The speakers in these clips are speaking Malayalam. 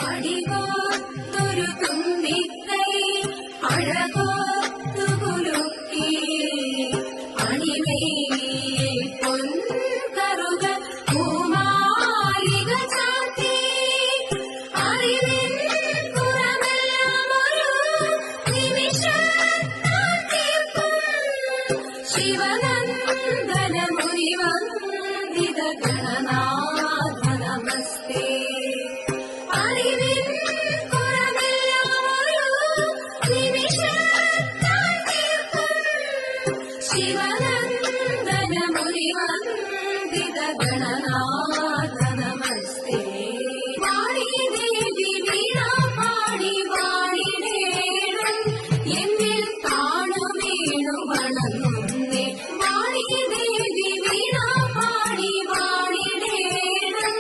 അടികോത്തൊരു തുമ്പിക്കൈ അഴകോത്തുകുലുക്കി അണിമേൽ പൊൻകറുക പൂമാലിക ചാർത്തി അറിവിൻ പുറമെല്ലാം ഒരു നിമിഷത്താൽ തീർക്കും ശിവനന്ദന മുനിവന്ദിത ഗണനാഥ നമസ്തേ അറിവിൻ പുറമെല്ലാം ഒരു നിമിഷത്താൽ തീർക്കും ശിവനന്ദന മുനിവന്ദിത ഗണനാഥ നമസ്തേ വാണി ദേവി വീണ പാടി വാണിടേണം എന്നിൽ താണുവീണു വണങ്ങുന്നേ വാണി ദേവി വീണ പാടി വാണിടേണം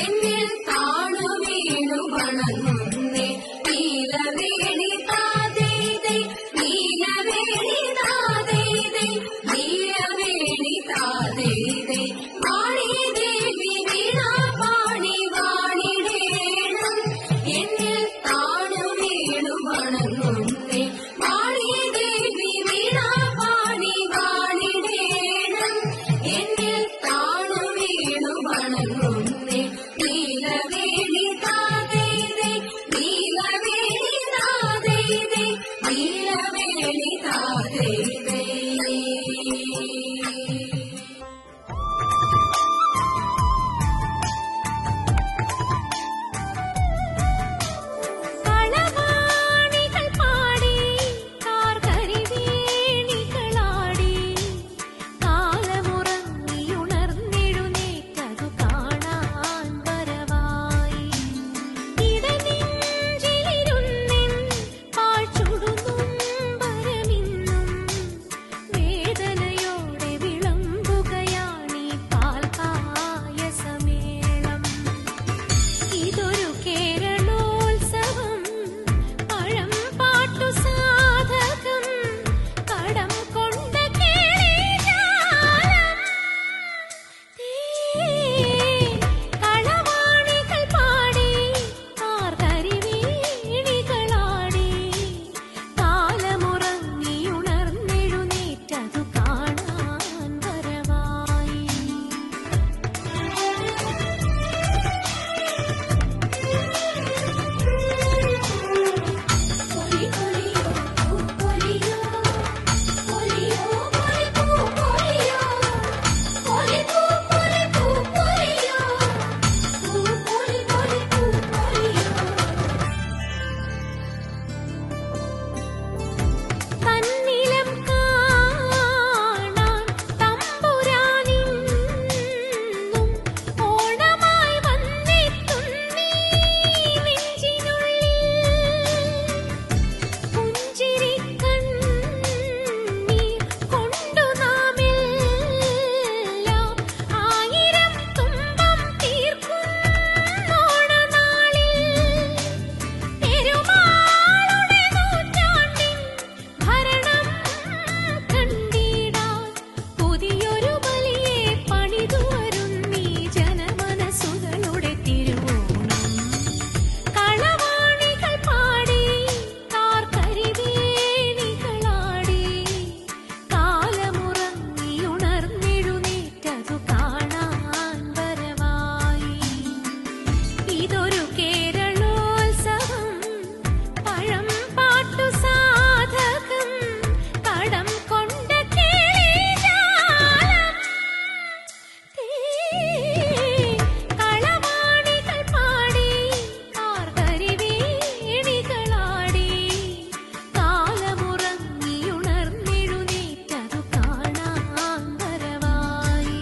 എന്നിൽ താണുവീണു വണങ്ങുന്നേ നീലവേണി താതൈതൈ നീലവേണി താതൈതൈ നീലവേണി താതൈതൈ വാണി ദേവി വീണ പാടി വാണിടേണം എന്നിൽ താണുവീണു വണങ്ങുന്നേ വാണി ദേവി വീണ പാടി വാണിടേണം എന്നിൽ താണുവീണു വണങ്ങുന്നേ നീലവേണി താതൈതൈ നീലവേണി താതൈതൈ നീലവേണി താതൈതൈ കളവാണികൾ പാടി കാർകരിവേണികളാടി കാലമുറങ്ങിയുണർന്നെഴുന്നേറ്റതു കാണാൻ വരവായി ഇടനെഞ്ചിലിരുന്നെൻ പാഴ്ചുടുന്നും പരമിന്നും വേദനയോടെ വിളമ്പുകയാണീ പാൽപായസമേളം ഇതൊരു കേരളോത്സവം പഴം പാട്ടു സാധകം കടം കൊണ്ട കേളിജാലം കളവാണികൾ പാടി കാർകരിവേണികളാടി കാലമുറങ്ങിയുണർന്നെഴുന്നേറ്റതു കാണാൻ വരവായി തന്നിലം കാണാൻ തമ്പുരാനിന്നും ഓണമായി വന്നെത്തുന്നീ നെഞ്ചിനുള്ളിൽ പുഞ്ചിരിക്കണ്ണീർ കൊണ്ടു നാമെല്ലാം ആയിരം തുമ്പം തീർക്കും ഓണനാളിൽ പെരുമാളുടെ നൂറ്റാണ്ടിൻ ഭരണം കണ്ടിടാൻ പുതിയൊരു ബലിയെ പണിതു വരുന്നീ ജനമനസ്സുകളുടെ തിരുവോണം കളവാണികൾ പാടി കാർകരിവേണികളാടി കാലമുറങ്ങിയുണർന്നെഴുന്നേറ്റതു കാണാൻ വരവായി ഇതൊരു കേരളോത്സവം പഴം പാട്ടു സാധകം കടം കൊണ്ട കേളിജാലം കളവാണികൾ പാടി കാർകരിവേണികളാടി കാലമുറങ്ങിയുണർന്നെഴുന്നേറ്റതു കാണാൻ വരവായി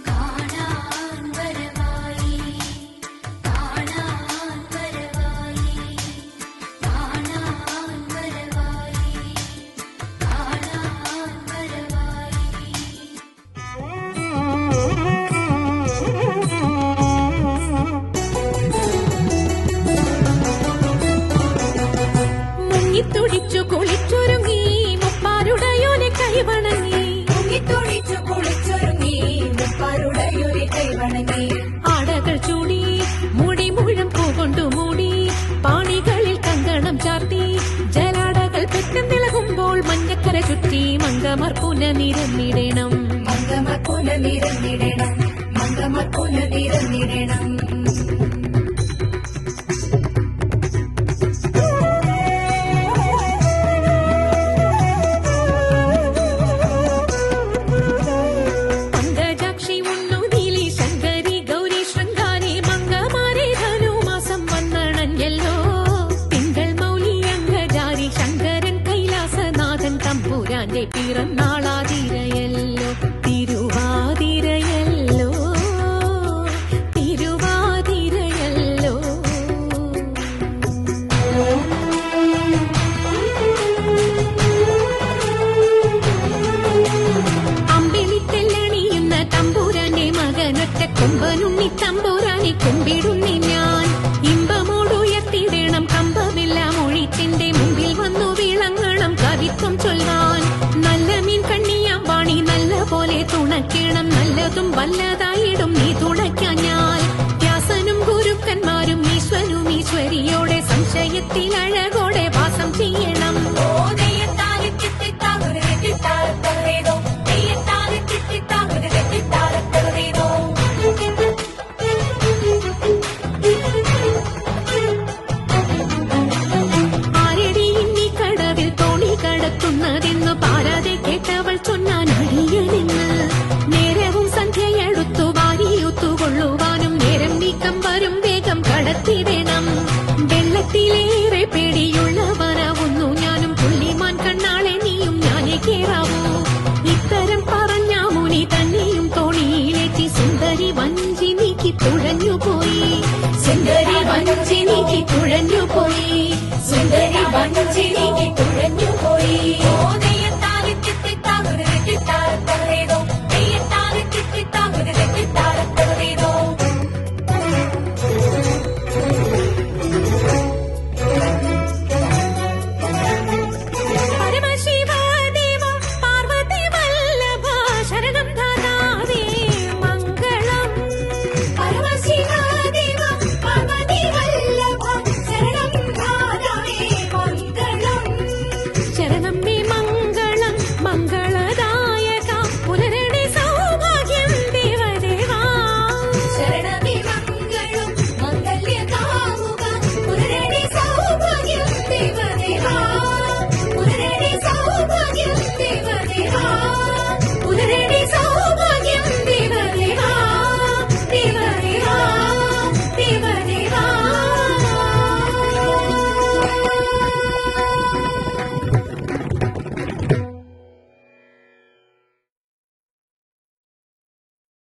കാണാൻ വരവായി കാണാൻ നിരന്നിടണം മംഗമക്കുല നിരന്നിടണം മംഗമക്കുല നിരന്നിടണം പിറന്നാളാതിരയല്ലോ തിരുവാതിരയല്ലോ തിരുവാതിരയല്ലോ അമ്പിളിത്തെല്ലണിയുന്ന തമ്പുരാന്റെ മകനൊറ്റ കൊമ്പനുണ്ണി തമ്പുരാനെ കൊമ്പിടുന്നി ഞാൻ ഇമ്പമോടുയർത്തിടണം കമ്പമെല്ലാം ഒഴിച്ചിന്റെ മുമ്പിൽ വന്നു വിളങ്ങണം കവിത്വം ചൊല്ലാൻ നല്ല മീൻ കണ്ണിയാം വാണി നല്ല പോലെ തുണയ്ക്കണം നല്ലതും വല്ലതായിടും നീ തുണയ്ക്കാൻ ഞാൻ വ്യാസനും ഗുരുക്കന്മാരും ഈശ്വരും ഈശ്വരിയോടെ സംശയത്തിൽ അഴകോടെ വാസം ചെയ്യ